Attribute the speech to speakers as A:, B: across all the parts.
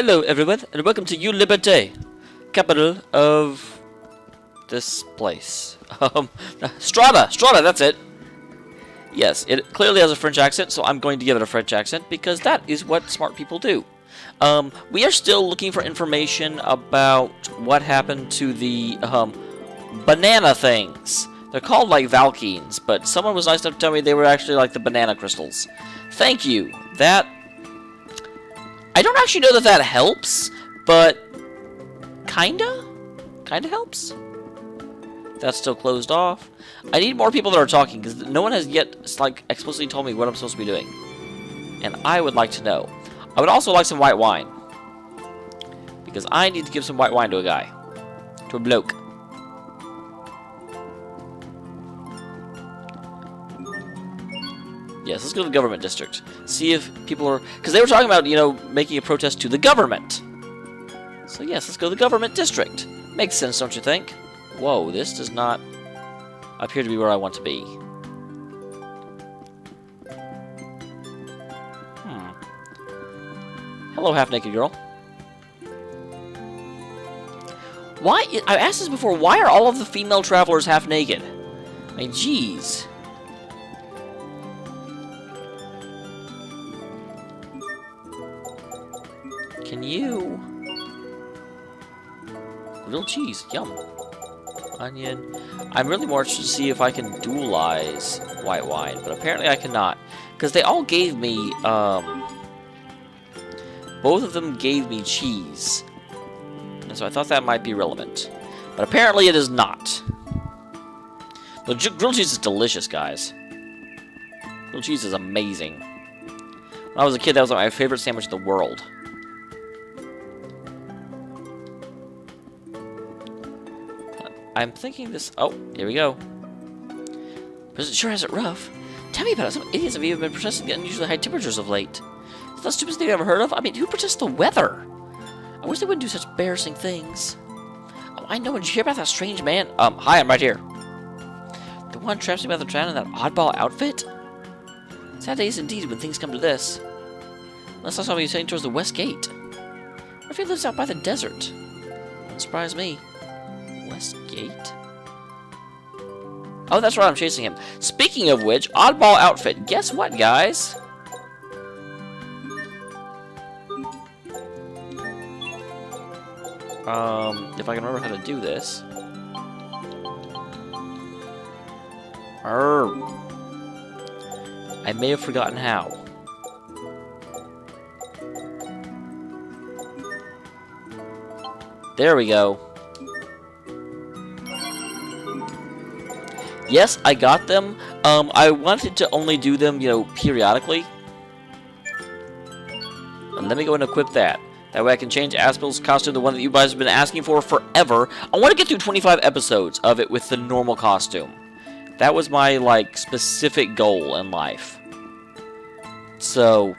A: Hello everyone, and welcome to U Liberté, capital of this place. Strada, that's it. Yes, it clearly has a French accent, so I'm going to give it a French accent, because that is what smart people do. We are still looking for information about what happened to the, banana things. They're called, like, Valkynes, but someone was nice enough to tell me they were actually, like, the banana crystals. Thank you. That... I don't actually know that helps, but... Kinda helps? That's still closed off. I need more people that are talking, because no one has yet, like, explicitly told me what I'm supposed to be doing. And I would like to know. I would also like some white wine. Because I need to give some white wine to a guy. To a bloke. Yes, let's go to the government district. See if people are... Because they were talking about, you know, making a protest to the government. So yes, let's go to the government district. Makes sense, don't you think? Whoa, this does not appear to be where I want to be. Hello, half-naked girl. Why... I asked this before, why are all of the female travelers half-naked? I mean, jeez. Can you... Grilled cheese, yum. Onion. I'm really more interested to see if I can dualize white wine, but apparently I cannot. Because they all gave me, both of them gave me cheese. And so I thought that might be relevant. But apparently it is not. The grilled cheese is delicious, guys. Grilled cheese is amazing. When I was a kid, that was my favorite sandwich in the world. I'm thinking this... Oh, here we go. President sure has it rough. Tell me about it. Some idiots have even been protesting the unusually high temperatures of late. Is that the stupidest thing I've ever heard of? I mean, who protests the weather? I wish they wouldn't do such embarrassing things. Oh, I know. Did you hear about that strange man? Hi, I'm right here. The one trapped me by the town in that oddball outfit? Sad days indeed when things come to this. Unless I saw me heading towards the west gate. What if he lives out by the desert? Wouldn't surprise me. West gate? Oh, that's right, I'm chasing him. Speaking of which, oddball outfit. Guess what, guys? If I can remember how to do this. I may have forgotten how. There we go. Yes, I got them. I wanted to only do them, you know, periodically. And let me go and equip that. That way I can change Aspel's costume, the one that you guys have been asking for forever. I want to get through 25 episodes of it with the normal costume. That was my, like, specific goal in life. So,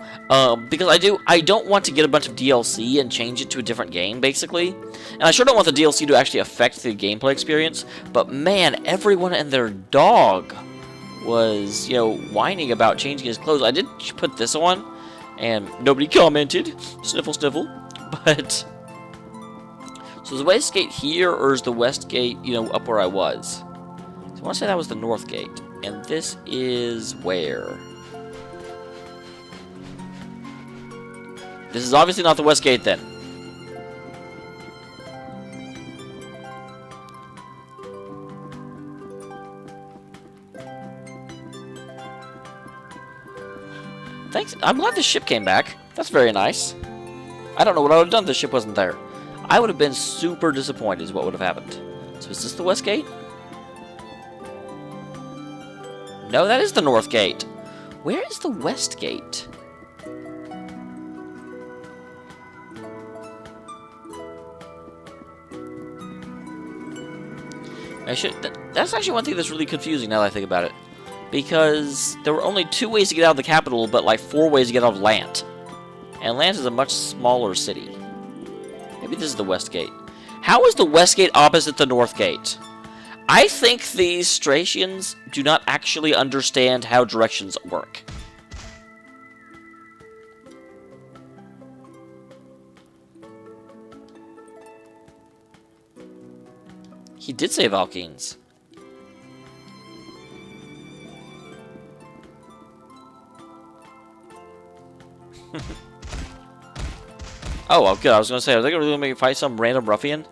A: because I don't want to get a bunch of DLC and change it to a different game, basically. And I sure don't want the DLC to actually affect the gameplay experience. But man, everyone and their dog was, you know, whining about changing his clothes. I did put this on, and nobody commented. Sniffle, sniffle. But, so is the west gate here, or is the west gate, you know, up where I was? So I want to say that was the north gate. And this is where? This is obviously not the west gate, then. Thanks. I'm glad the ship came back. That's very nice. I don't know what I would have done if the ship wasn't there. I would have been super disappointed is what would have happened. So is this the west gate? No, that is the north gate. Where is the west gate? That's actually one thing that's really confusing now that I think about it. Because there were only 2 ways to get out of the capital, but like 4 ways to get out of Lant. And Lant is a much smaller city. Maybe this is the west gate. How is the west gate opposite the north gate? I think these Stratians do not actually understand how directions work. He did say Valkynes. Oh, well, good. I was going to say, are they going to make me fight some random ruffian?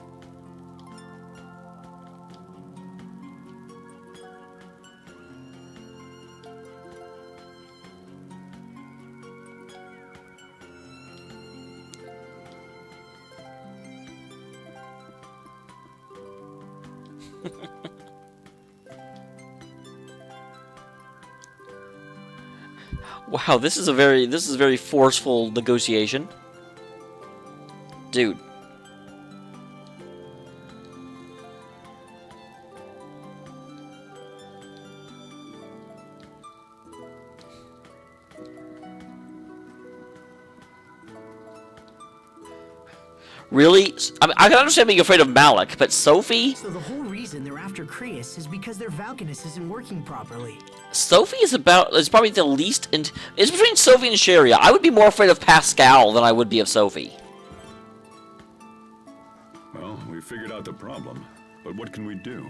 A: Wow, this is a very forceful negotiation. Dude. Really? I can understand being afraid of Malik, but Sophie?
B: So the whole reason they're after Creus is because their Falcronus isn't working properly.
A: Sophie is probably the least, it's between Sophie and Sharia. I would be more afraid of Pascal than I would be of Sophie.
C: Well, we figured out the problem, but what can we do?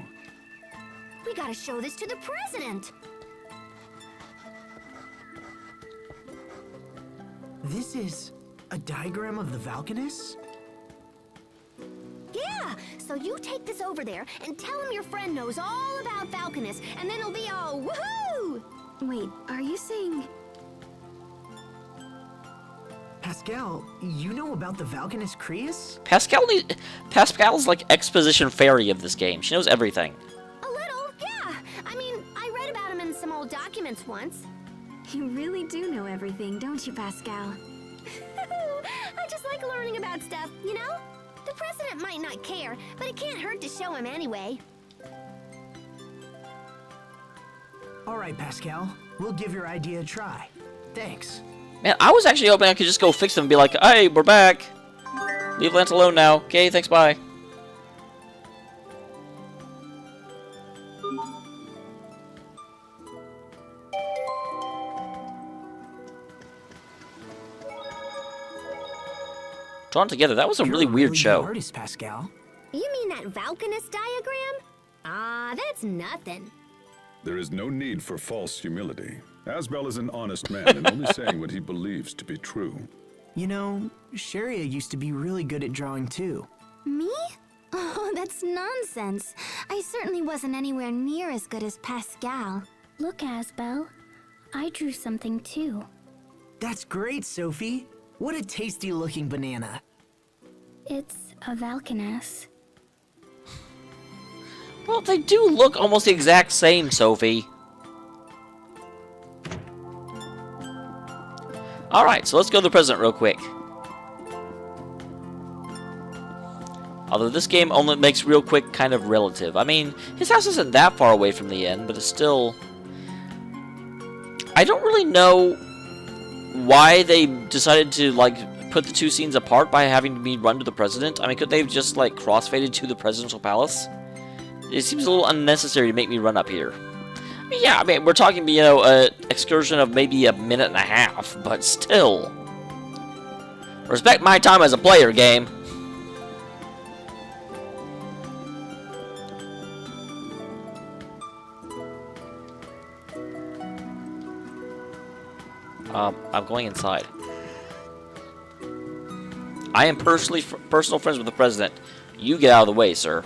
D: We gotta show this to the president.
B: This is a diagram of the Falcronus?
D: Yeah, so you take this over there and tell him your friend knows all about Falcronus, and then it'll be all woohoo! Wait, are you saying...
B: Pascal, you know about the Falcronus Creus?
A: Pascal's like exposition fairy of this game. She knows everything.
D: A little, yeah. I mean, I read about him in some old documents once.
E: You really do know everything, don't you, Pascal?
D: I just like learning about stuff, you know? The president might not care, but it can't hurt to show him anyway.
B: All right, Pascal. We'll give your idea a try. Thanks.
A: Man, I was actually hoping I could just go fix them and be like, hey, we're back. Leave Lance alone now. Okay, thanks, bye. Drawn together. That was a really weird show.
B: Artist, Pascal.
D: You mean that Falcronus diagram? Ah, that's nothing.
C: There is no need for false humility. Asbel is an honest man and only saying what he believes to be true.
B: You know, Sharia used to be really good at drawing too.
E: Me? Oh, that's nonsense. I certainly wasn't anywhere near as good as Pascal.
F: Look, Asbel. I drew something too.
B: That's great, Sophie. What a tasty-looking banana.
F: It's a Falcronus.
A: Well, they do look almost the exact same, Sophie. Alright, so let's go to the president real quick. Although this game only makes real quick kind of relative. I mean, his house isn't that far away from the inn, but it's still... I don't really know why they decided to, like, put the two scenes apart by having me run to the president. I mean, could they have just, like, crossfaded to the presidential palace? It seems a little unnecessary to make me run up here. I mean, yeah, I mean, we're talking, you know, an excursion of maybe a minute and a half, but still. Respect my time as a player, game. I'm going inside. I am personal friends with the president. You get out of the way, sir.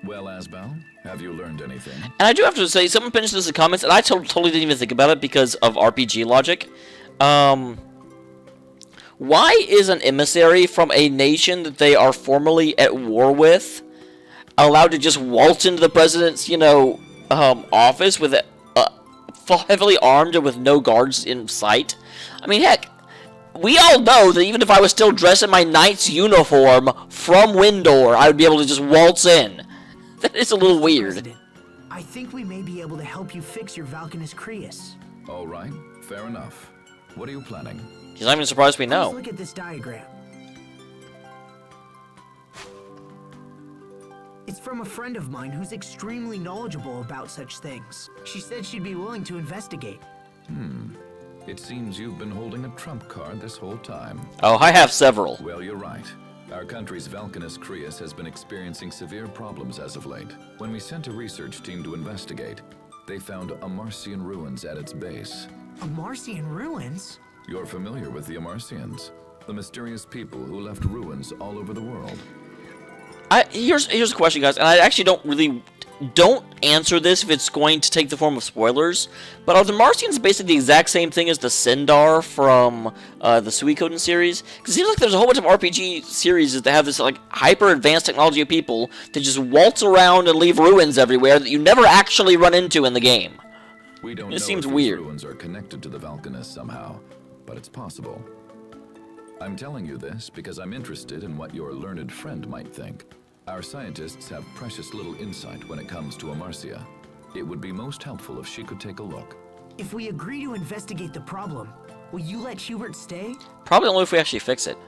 G: Well, Asbel, have you learned anything?
A: And I do have to say, someone mentioned this in the comments, and I totally didn't even think about it because of RPG logic. Why is an emissary from a nation that they are formally at war with allowed to just waltz into the president's, you know, office with heavily armed and with no guards in sight? I mean, heck, we all know that even if I was still dressed in my knight's uniform from Windor, I would be able to just waltz in. That is a little weird.
B: President, I think we may be able to help you fix your Falcronus Creus.
G: All right, fair enough. What are you planning?
A: He's not even surprised we
B: Please
A: know.
B: look at this diagram. It's from a friend of mine who's extremely knowledgeable about such things. She said she'd be willing to investigate.
G: It seems you've been holding a trump card this whole time.
A: Oh, I have several.
G: Well, you're right. Our country's Falcronus Creus has been experiencing severe problems as of late. When we sent a research team to investigate, they found Amarcian ruins at its base.
B: Amarcian ruins?
G: You're familiar with the Amarcians, the mysterious people who left ruins all over the world.
A: Here's a question, guys, and I actually don't answer this if it's going to take the form of spoilers, but are the Martians basically the exact same thing as the Sindar from the Suikoden series? Because it seems like there's a whole bunch of RPG series that have this like hyper advanced technology of people that just waltz around and leave ruins everywhere that you never actually run into in the game.
G: We don't
A: It
G: know
A: seems
G: if
A: weird.
G: these ruins are connected to the Falcronus somehow, but it's possible. I'm telling you this because I'm interested in what your learned friend might think. Our scientists have precious little insight when it comes to Amarcia. It would be most helpful if she could take a look.
B: If we agree to investigate the problem, will you let Hubert stay?
A: Probably only if we actually fix it.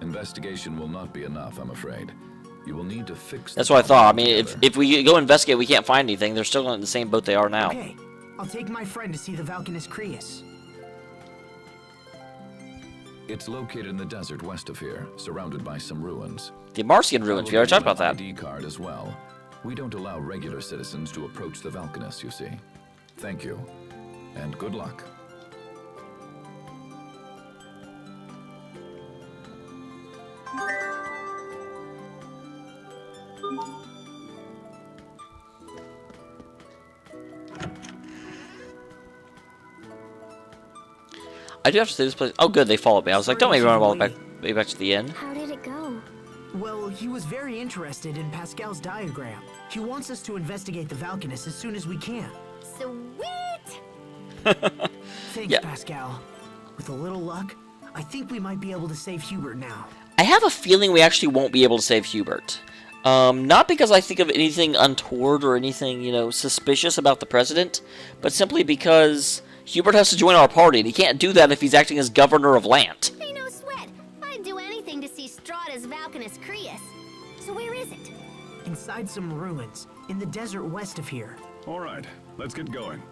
G: Investigation will not be enough, I'm afraid. You will need to fix
A: That's
G: the
A: what I thought. I
G: problem
A: mean,
G: together.
A: if we go investigate, we can't find anything. They're still in the same boat they are now.
B: Okay, I'll take my friend to see the Falcronus Creus.
G: It's located in the desert west of here, surrounded by some ruins.
A: The Marcian ruins. We already talked about that.
G: ID card as well. We don't allow regular citizens to approach the Falcronus, you see. Thank you, and good luck.
A: I do have to say this place. Oh, good, they followed me. I was like, don't make me run all the way back to the end.
F: How did it go?
B: Well, he was very interested in Pascal's diagram. He wants us to investigate the Falcronus as soon as we can.
D: Sweet!
B: Thanks,
A: Yeah.
B: Pascal. With a little luck, I think we might be able to save Hubert now.
A: I have a feeling we actually won't be able to save Hubert. Not because I think of anything untoward or anything, suspicious about the president, but simply because Hubert has to join our party, and he can't do that if he's acting as governor of Lant.
D: Hey, no sweat. I'd do anything to see Strahta's Falcronus Creus. So where is it?
B: Inside some ruins, in the desert west of here.
C: All right, let's get going.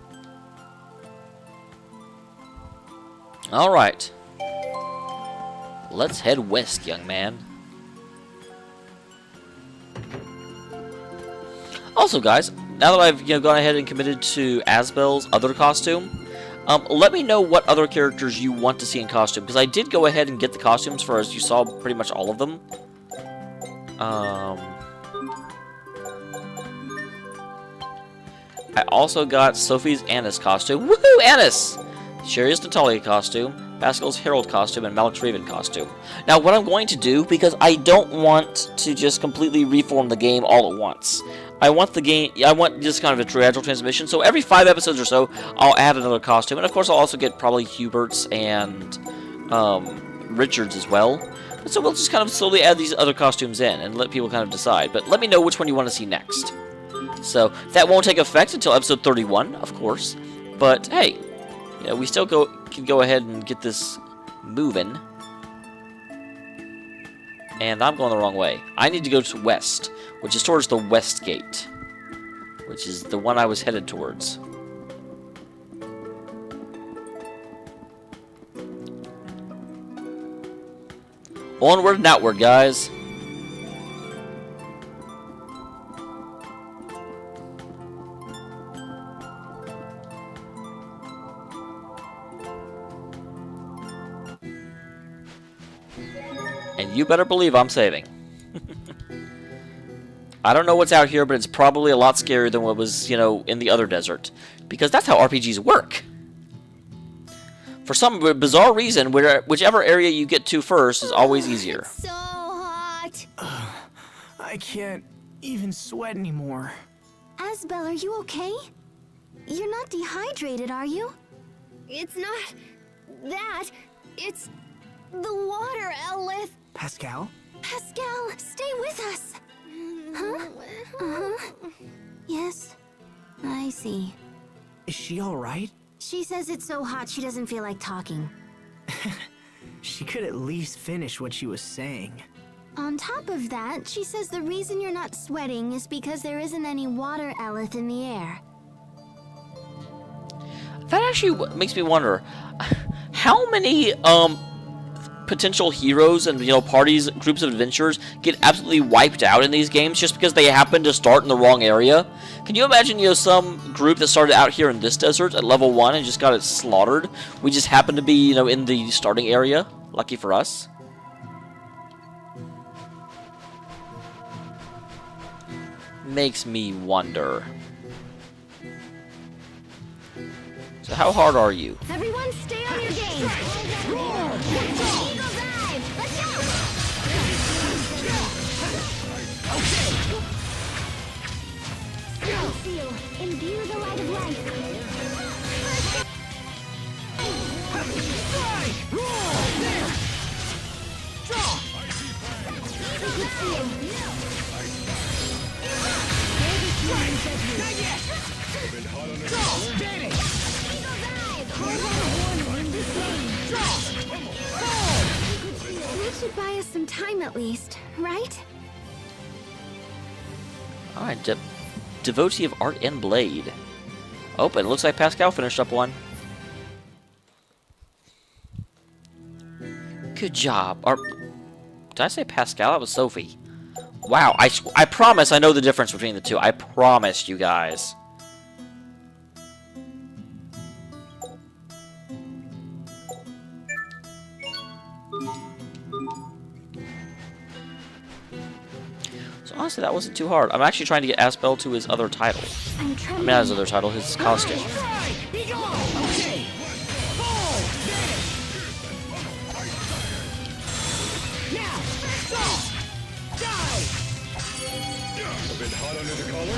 A: All right. Let's head west, young man. Also, guys, now that I've gone ahead and committed to Asbel's other costume, let me know what other characters you want to see in costume, because I did go ahead and get the costumes for, as you saw, pretty much all of them. I also got Sophie's Annis costume. Woohoo, Annis! Sherry's Natalia costume, Pascal's Herald costume, and Malik's Raven costume. Now, what I'm going to do, because I don't want to just completely reform the game all at once. I want just kind of a gradual transmission, so every 5 episodes or so, I'll add another costume, and of course I'll also get probably Hubert's and Richard's as well. And so we'll just kind of slowly add these other costumes in, and let people kind of decide, but let me know which one you want to see next. So, that won't take effect until episode 31, of course, but hey, we still can go ahead and get this moving. And I'm going the wrong way. I need to go to west, which is towards the west gate, which is the one I was headed towards. Onward and outward, guys. And you better believe I'm saving. I don't know what's out here, but it's probably a lot scarier than what was, in the other desert. Because that's how RPGs work. For some bizarre reason, whichever area you get to first is always easier.
D: So hot.
B: I can't even sweat anymore.
E: Asbel, are you okay? You're not dehydrated, are you?
D: It's not that. It's the water, Elith.
B: Pascal?
E: Pascal, stay with us. Huh? Uh-huh. Yes, I see.
B: Is she alright?
E: She says it's so hot she doesn't feel like talking.
B: She could at least finish what she was saying.
E: On top of that, she says the reason you're not sweating is because there isn't any water eleth in the air.
A: That actually makes me wonder, how many potential heroes and parties, groups of adventurers get absolutely wiped out in these games just because they happen to start in the wrong area? Can you imagine some group that started out here in this desert at level 1 and just got it slaughtered? We just happened to be in the starting area. Lucky for us. Makes me wonder. So how hard are you?
D: Everyone stay on your game. Eagle dive. Let's go. Spirit seal. Imbue the light of life. Secret seal. Not yet. Eagle dive.
E: That should buy us some time at least, right?
A: Alright, Devotee of Art and Blade. Oh, and it looks like Pascal finished up one. Good job. Or, did I say Pascal? That was Sophie. Wow, I promise I know the difference between the two. I promise you guys. So honestly, that wasn't too hard. I'm actually trying to get Aspel to his other title. I mean, not his other title, his costume.
C: A bit hot under the collar?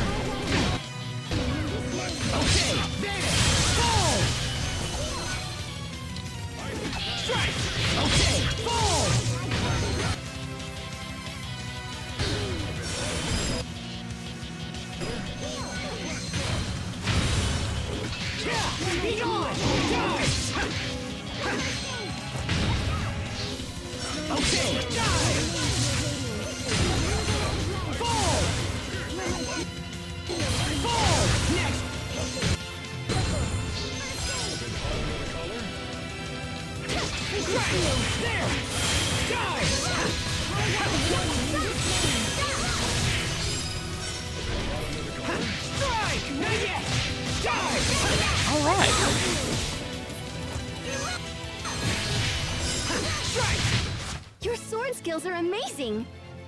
A: Alright.
D: Your sword skills are amazing.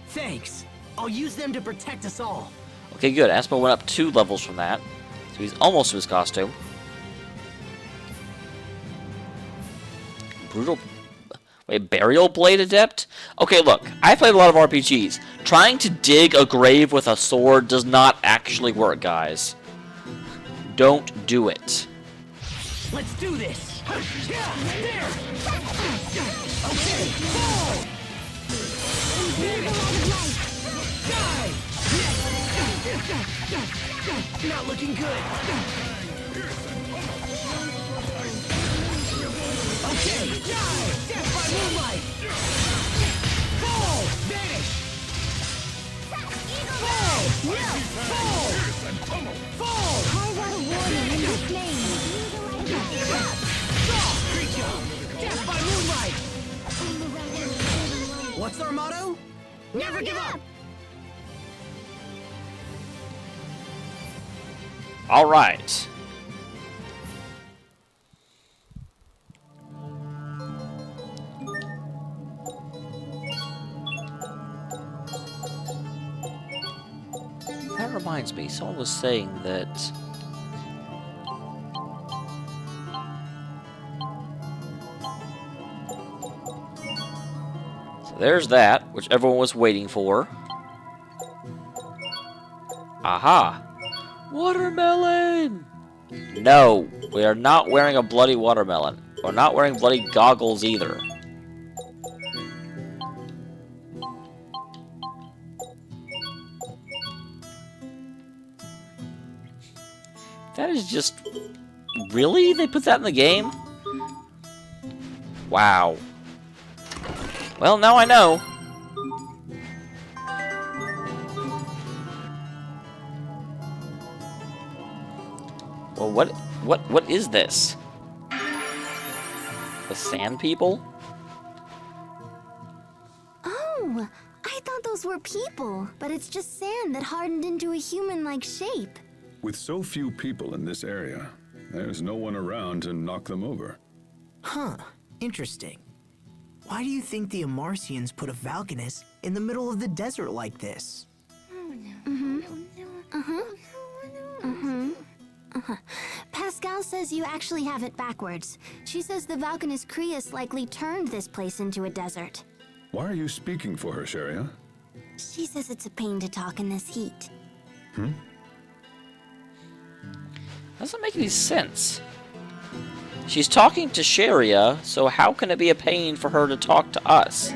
B: Thanks. I'll use them to protect us all.
A: Okay, good. Aspel went up 2 levels from that. So he's almost to his costume. Brutal... Wait, Burial Blade Adept? Okay, look. I've played a lot of RPGs. Trying to dig a grave with a sword does not actually work, guys. Don't do it.
B: Let's do this. There. Okay. Not looking good. Okay. Death by moonlight. Fall. Vanish. Fall. Fall.
D: Carve out a warning in this name.
B: Death by moonlight. What's our motto?
D: Never give up.
A: Alright. That reminds me, someone was saying that... So there's that, which everyone was waiting for. Aha! Watermelon! No, we are not wearing a bloody watermelon. We're not wearing bloody goggles either. That is just... Really? They put that in the game? Wow. Well, now I know. What is this? The sand people?
E: Oh, I thought those were people, but it's just sand that hardened into a human-like shape.
C: With so few people in this area, there's no one around to knock them over.
B: Huh, interesting. Why do you think the Amarcians put a Falconus in the middle of the desert like this?
E: Pascal says you actually have it backwards. She says the Falconus Creus likely turned this place into a desert.
C: Why are you speaking for her, Sharia?
E: She says it's a pain to talk in this heat.
A: Doesn't make any sense. She's talking to Sharia, so how can it be a pain for her to talk to us?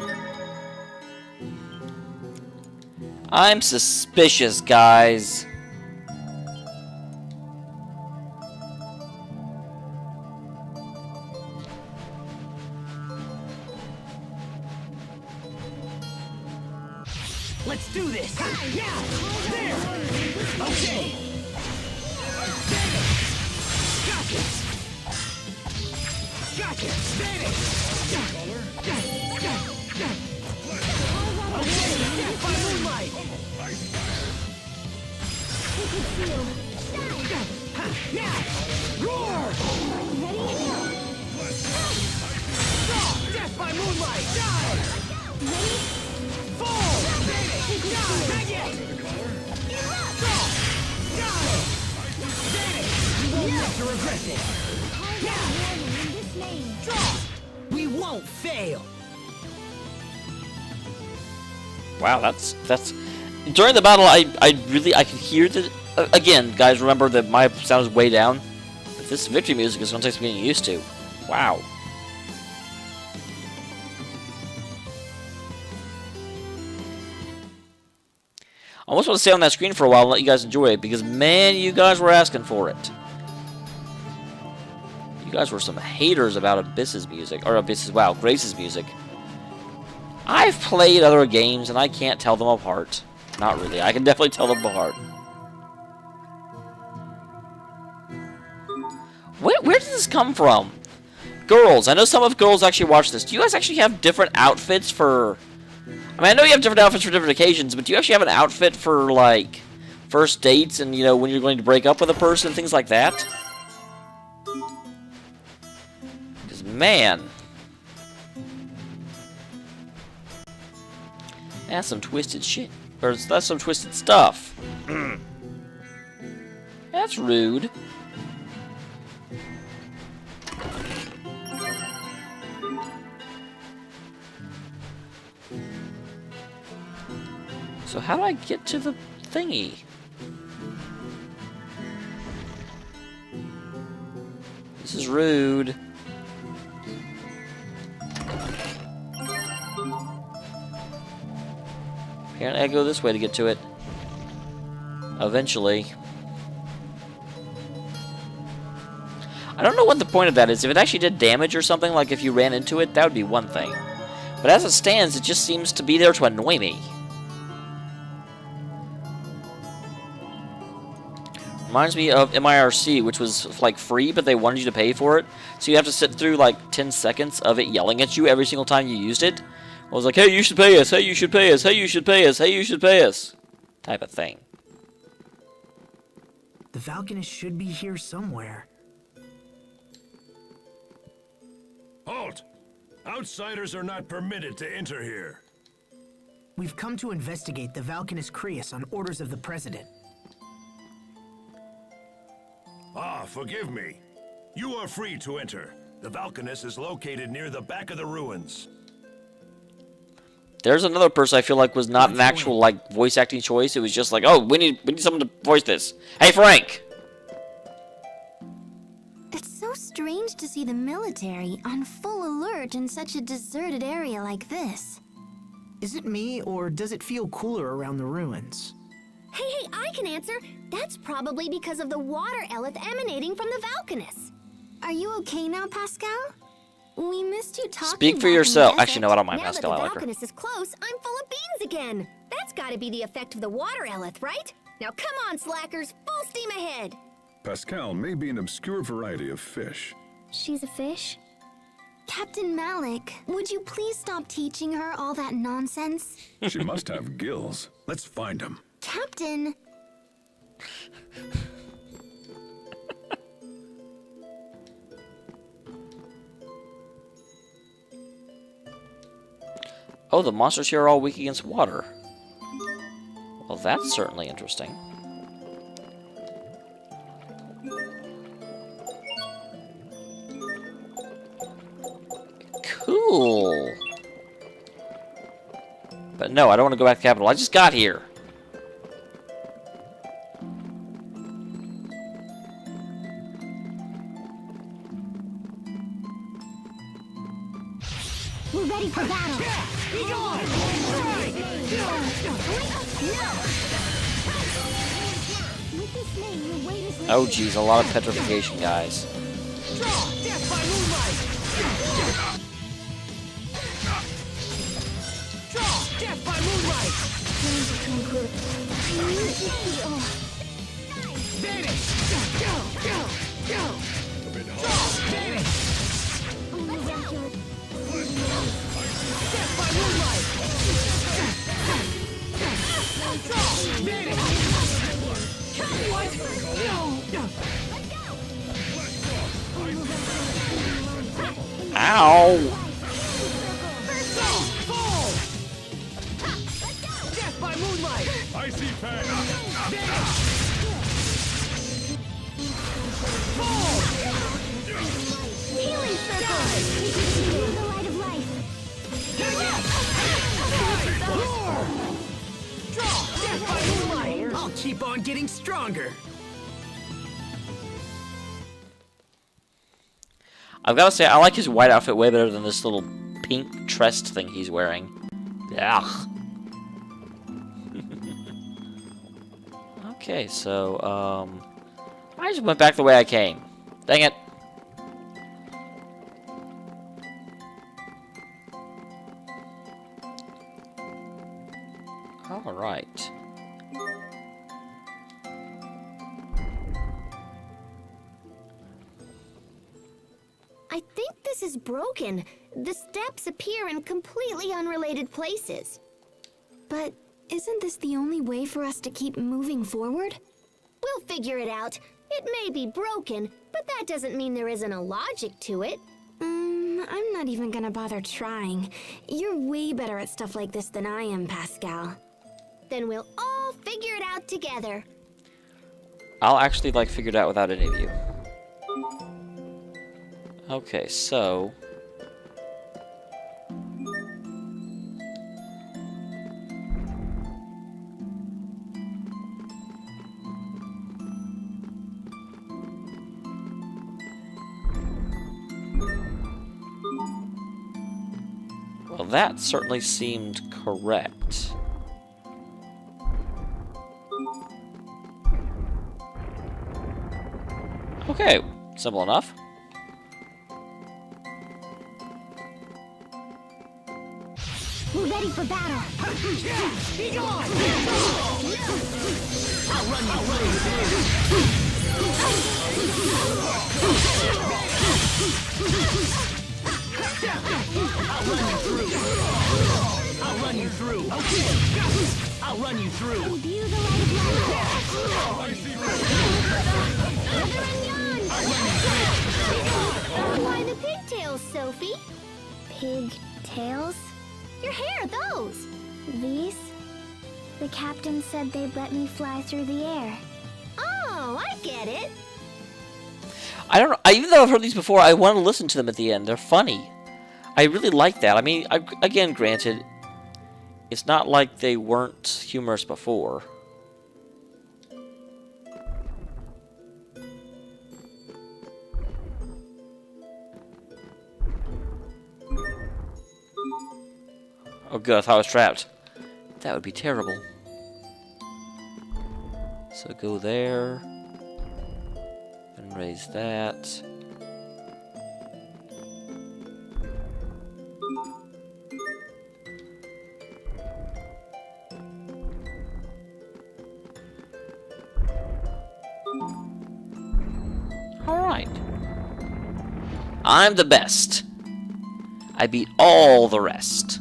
A: I'm suspicious, guys.
B: Let's do this! Yeah! There! Okay! Gotcha! Gotcha! Steady! Okay! Death by moonlight! Now! Roar! Death by moonlight! Die! Fall! Not yet! You won't live to regret this! Draw! We won't fail!
A: Wow, that's during the battle. I can hear the again, guys. Remember that my sound is way down. But this victory music is going to take some getting used to. Wow. I almost want to stay on that screen for a while and let you guys enjoy it, because, man, you guys were asking for it. You guys were some haters about Abyss's music. Or Abyss's, wow, Grace's music. I've played other games, and I can't tell them apart. Not really. I can definitely tell them apart. Where did this come from? Girls. I know some of girls actually watch this. Do you guys actually have different outfits for... I mean, I know you have different outfits for different occasions, but do you actually have an outfit for, like, first dates and, you know, when you're going to break up with a person, things like that? Because, man... That's some twisted shit. Or, that's some twisted stuff. That's rude. So how do I get to the thingy? This is rude. Apparently I go this way to get to it. Eventually. I don't know what the point of that is. If it actually did damage or something, like if you ran into it, that would be one thing. But as it stands, it just seems to be there to annoy me. Reminds me of MIRC, which was like free, but they wanted you to pay for it. So you have to sit through like 10 seconds of it yelling at you every single time you used it. I was like, hey, you should pay us, hey, you should pay us, hey, you should pay us, hey, you should pay us. Type of thing.
B: The Falconus should be here somewhere.
H: Halt! Outsiders are not permitted to enter here.
B: We've come to investigate the Falconus Creus on orders of the President.
H: Ah, forgive me. You are free to enter. The Falconus is located near the back of the ruins.
A: There's another person I feel like was not an actual like voice acting choice. It was just like, oh, we need someone to voice this. Hey, Frank.
E: It's so strange to see the military on full alert in such a deserted area like this.
B: Is it me, or does it feel cooler around the ruins?
D: Hey, I can answer. That's probably because of the water eleth emanating from the Falconus.
E: Are you okay now, Pascal? We missed you talking.
A: Speak for yourself. Actually, no, I don't mind Pascal. I
D: Now
A: like
D: that the
A: her.
D: Falconus is close, I'm full of beans again. That's gotta be the effect of the water eleth, right? Now come on, slackers, full steam ahead.
C: Pascal may be an obscure variety of fish.
F: She's a fish?
E: Captain Malik, would you please stop teaching her all that nonsense?
C: She must have gills. Let's find them.
E: Captain!
A: Oh, the monsters here are all weak against water. Well, that's certainly interesting. Cool. But no, I don't want to go back to the capital. I just got here.
D: We're ready for battle. Be gone! With this name, your weight is
A: Oh, geez, a lot of petrification, guys.
B: Death by moonlight! Death by moonlight! Vanish! Vanish! Death by moonlight! Vanish! What?
A: Ow!
B: Fall! Death by moonlight!
H: I see Fang.
B: Fall!
D: healing circle. The light of life.
B: Death by moonlight! I'll keep on getting stronger.
A: I've got to say, I like his white outfit way better than this little pink tressed thing he's wearing. Ugh. Okay, so, I just went back the way I came. Dang it. Alright.
D: I think this is broken. The steps appear in completely unrelated places.
E: But isn't this the only way for us to keep moving forward?
D: We'll figure it out. It may be broken, but that doesn't mean there isn't a logic to it.
E: I'm not even gonna bother trying. You're way better at stuff like this than I am, Pascal.
D: Then we'll all figure it out together.
A: I'll actually, like, figure it out without any of you. Okay, so... Well, that certainly seemed correct. Okay, simple enough.
D: We're ready for battle.
B: Be gone! I'll run you I'll run you through. Okay. I'll run you through.
D: Imbue the light of life. Why the pigtails, Sophie?
F: Pigtails?
D: Your hair, those.
F: These? The captain said they'd let me fly through the air.
D: Oh, I get it.
A: I don't know. Even though I've heard these before, I want to listen to them at the end. They're funny. I really like that. I mean, again, granted, it's not like they weren't humorous before. Oh, good. I thought I was trapped. That would be terrible. So go there. And raise that. I'm the best. I beat all the rest.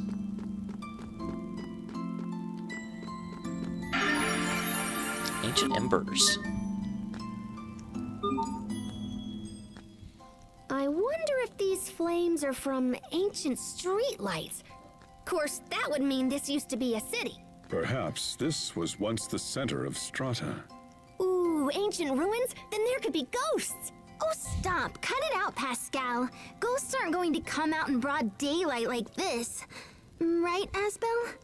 A: Ancient embers.
D: I wonder if these flames are from ancient streetlights. Of course, that would mean this used to be a city.
C: Perhaps this was once the center of Strata.
D: Ooh, ancient ruins? Then there could be ghosts.
E: Oh, stop. Cut it out, Pascal. Ghosts aren't going to come out in broad daylight like this. Right, Asbel?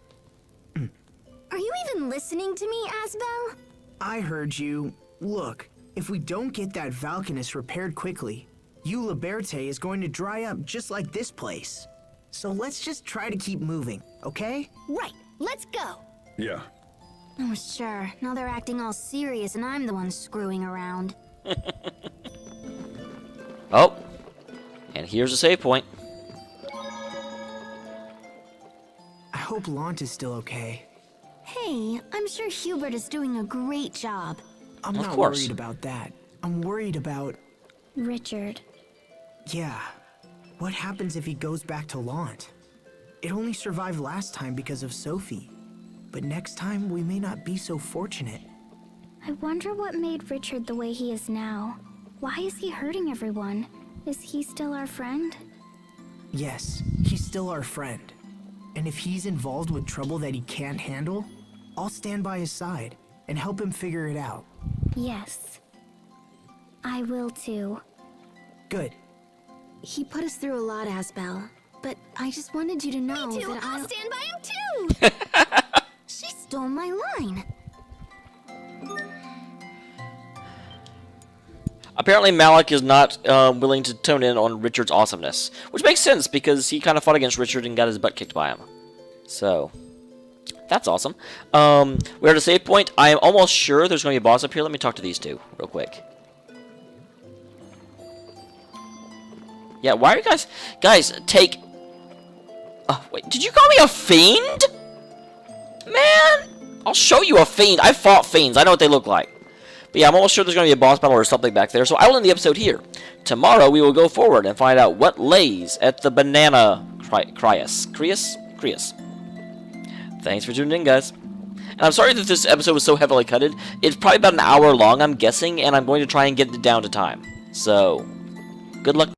E: Are you even listening to me, Asbel?
B: I heard you. Look, if we don't get that Falcronus repaired quickly, Eau Liberte is going to dry up just like this place. So let's just try to keep moving, okay?
D: Right, let's go.
C: Yeah.
E: Oh, sure. Now they're acting all serious and I'm the one screwing around.
A: Oh, and here's a save point.
B: I hope Lant is still okay.
E: Hey, I'm sure Hubert is doing a great job.
B: I'm
A: Of
B: not
A: course.
B: worried about that. I'm worried about...
F: Richard.
B: Yeah. What happens if he goes back to Lant? It only survived last time because of Sophie. But next time, we may not be so fortunate.
F: I wonder what made Richard the way he is now. Why is he hurting everyone? Is he still our friend?
B: Yes, he's still our friend. And if he's involved with trouble that he can't handle, I'll stand by his side and help him figure it out.
F: Yes. I will too.
B: Good.
E: He put us through a lot, Asbel. But I just wanted you to know
D: Me too,
E: that
D: I'll
E: I'll...
D: stand by him too.
E: She stole my line.
A: Apparently Malik is not willing to tone in on Richard's awesomeness, which makes sense because he kind of fought against Richard and got his butt kicked by him. So, that's awesome. We're at a save point. I am almost sure there's going to be a boss up here. Let me talk to these two real quick. Yeah, why are you guys... Guys, take... wait, did you call me a fiend? Man, I'll show you a fiend. I fought fiends. I know what they look like. But yeah, I'm almost sure there's going to be a boss battle or something back there, so I will end the episode here. Tomorrow, we will go forward and find out what lays at the banana Crius. Thanks for tuning in, guys. And I'm sorry that this episode was so heavily cutted. It's probably about an hour long, I'm guessing, and I'm going to try and get it down to time. So, good luck.